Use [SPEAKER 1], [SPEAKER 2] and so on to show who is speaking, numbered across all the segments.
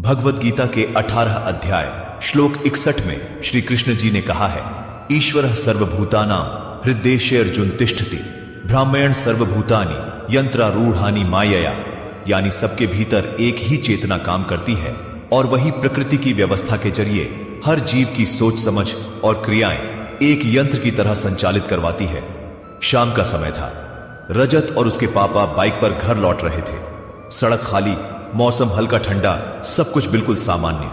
[SPEAKER 1] भगवत गीता के 18 अध्याय श्लोक 61 में श्री कृष्ण जी ने कहा है, ईश्वरः सर्वभूतानां हृद्देशे अर्जुन तिष्ठति ब्राह्मण सर्वभूतानि यंत्रारूढ़ानि मायया। यानी सबके भीतर एक ही चेतना काम करती है और वही प्रकृति की व्यवस्था के जरिए हर जीव की सोच समझ और क्रियाएं एक यंत्र की तरह संचालित करवाती है। शाम का समय था। रजत और उसके पापा बाइक पर घर लौट रहे थे। सड़क खाली, मौसम हल्का ठंडा, सब कुछ बिल्कुल सामान्य।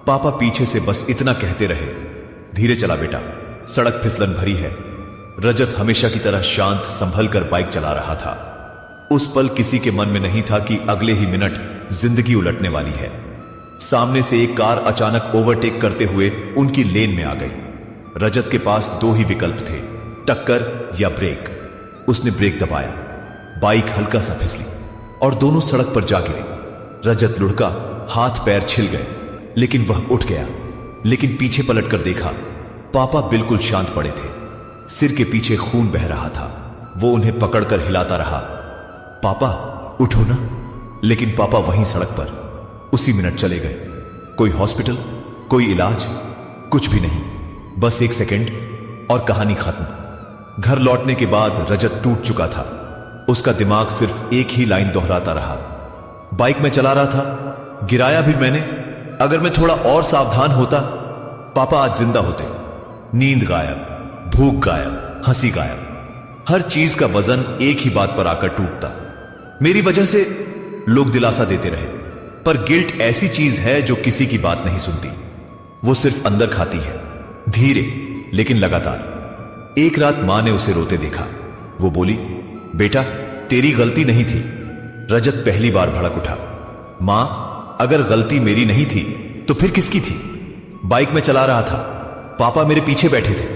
[SPEAKER 1] पापा पीछे से बस इतना कहते रहे, धीरे चला बेटा, सड़क फिसलन भरी है। रजत हमेशा की तरह शांत संभल कर बाइक चला रहा था। उस पल किसी के मन में नहीं था कि अगले ही मिनट जिंदगी उलटने वाली है। सामने से एक कार अचानक ओवरटेक करते हुए उनकी लेन में आ गई। रजत के पास दो ही विकल्प थे, टक्कर या ब्रेक। उसने ब्रेक दबाया, बाइक हल्का सा फिसली और दोनों सड़क पर जा गिरे। रजत लुढ़का, हाथ पैर छिल गए, लेकिन वह उठ गया। लेकिन पीछे पलटकर देखा, पापा बिल्कुल शांत पड़े थे। सिर के पीछे खून बह रहा था। वो उन्हें पकड़कर हिलाता रहा, पापा उठो ना। लेकिन पापा वहीं सड़क पर उसी मिनट चले गए। कोई हॉस्पिटल, कोई इलाज, कुछ भी नहीं। बस एक सेकंड और कहानी खत्म। घर लौटने के बाद रजत टूट चुका था। उसका दिमाग सिर्फ एक ही लाइन दोहराता रहा, बाइक में चला रहा था, गिराया भी मैंने। अगर मैं थोड़ा और सावधान होता, पापा आज जिंदा होते। नींद गायब, भूख गायब, हंसी गायब। हर चीज का वजन एक ही बात पर आकर टूटता। मेरी वजह से लोग दिलासा देते रहे, पर गिल्ट ऐसी चीज है जो किसी की बात नहीं सुनती। वो सिर्फ अंदर खाती है, धीरे लेकिन लगातार। एक रात मां ने उसे रोते देखा। वो बोली, बेटा तेरी गलती नहीं थी। रजत पहली बार भड़क उठा, मां अगर गलती मेरी नहीं थी तो फिर किसकी थी? बाइक में चला रहा था, पापा मेरे पीछे बैठे थे,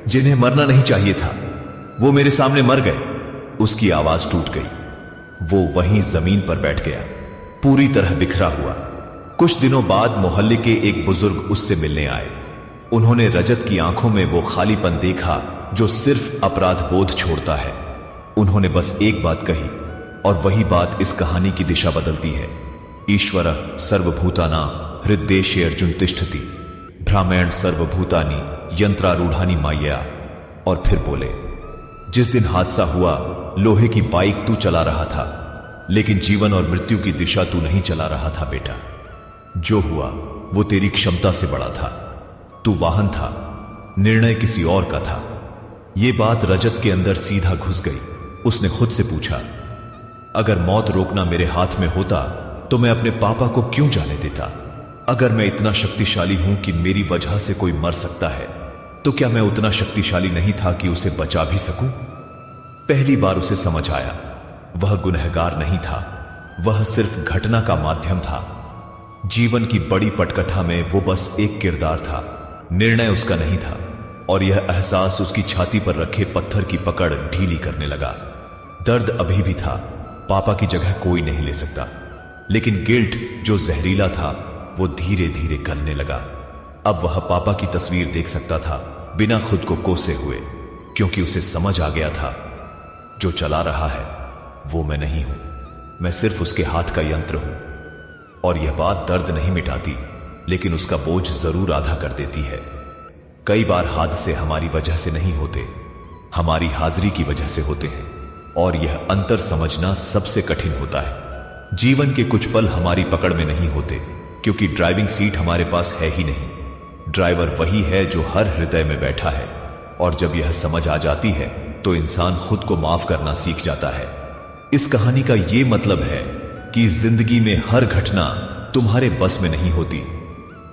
[SPEAKER 1] जिन्हें मरना नहीं चाहिए था, वो मेरे सामने मर गए। उसकी आवाज टूट गई। वो वहीं जमीन पर बैठ गया, पूरी तरह बिखरा हुआ। कुछ दिनों बाद मोहल्ले के एक बुजुर्ग उससे मिलने आए। उन्होंने रजत की आंखों में वो खालीपन देखा जो सिर्फ अपराध बोध छोड़ता है। उन्होंने बस एक बात कही और वही बात इस कहानी की दिशा बदलती है। ईश्वरः सर्वभूतानां हृद्देशे अर्जुन तिष्ठति ब्राह्मण सर्वभूतानि यंत्रारूढ़ानि मायया। और फिर बोले, जिस दिन हादसा हुआ, लोहे की बाइक तू चला रहा था, लेकिन जीवन और मृत्यु की दिशा तू नहीं चला रहा था बेटा। जो हुआ वो तेरी क्षमता से बड़ा था। तू वाहन था, निर्णय किसी और का था। ये बात रजत के अंदर सीधा घुस गई। उसने खुद से पूछा, अगर मौत रोकना मेरे हाथ में होता तो मैं अपने पापा को क्यों जाने देता? अगर मैं इतना शक्तिशाली हूं कि मेरी वजह से कोई मर सकता है, तो क्या मैं उतना शक्तिशाली नहीं था कि उसे बचा भी सकूं? पहली बार उसे समझ आया, वह गुनहगार नहीं था, वह सिर्फ घटना का माध्यम था। जीवन की बड़ी पटकथा में वो बस एक किरदार था, निर्णय उसका नहीं था। और यह एहसास उसकी छाती पर रखे पत्थर की पकड़ ढीली करने लगा। दर्द अभी भी था, पापा की जगह कोई नहीं ले सकता, लेकिन गिल्ट जो जहरीला था वो धीरे धीरे गलने लगा। अब वह पापा की तस्वीर देख सकता था बिना खुद को कोसे हुए, क्योंकि उसे समझ आ गया था, जो चला रहा है वो मैं नहीं हूं, मैं सिर्फ उसके हाथ का यंत्र हूं। और यह बात दर्द नहीं मिटाती, लेकिन उसका बोझ जरूर आधा कर देती है। कई बार हादसे हमारी वजह से नहीं होते, हमारी हाजिरी की वजह से होते हैं, और यह अंतर समझना सबसे कठिन होता है। जीवन के कुछ पल हमारी पकड़ में नहीं होते, क्योंकि ड्राइविंग सीट हमारे पास है ही नहीं। ड्राइवर वही है जो हर हृदय में बैठा है। और जब यह समझ आ जाती है तो इंसान खुद को माफ करना सीख जाता है। इस कहानी का यह मतलब है कि जिंदगी में हर घटना तुम्हारे बस में नहीं होती।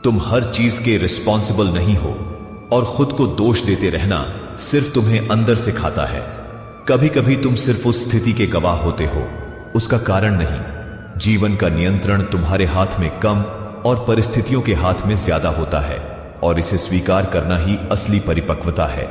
[SPEAKER 1] तुम हर चीज के रिस्पॉन्सिबल नहीं हो, और खुद को दोष देते रहना सिर्फ तुम्हें अंदर से खाता है। कभी कभी तुम सिर्फ उस स्थिति के गवाह होते हो, उसका कारण नहीं। जीवन का नियंत्रण तुम्हारे हाथ में कम और परिस्थितियों के हाथ में ज्यादा होता है, और इसे स्वीकार करना ही असली परिपक्वता है।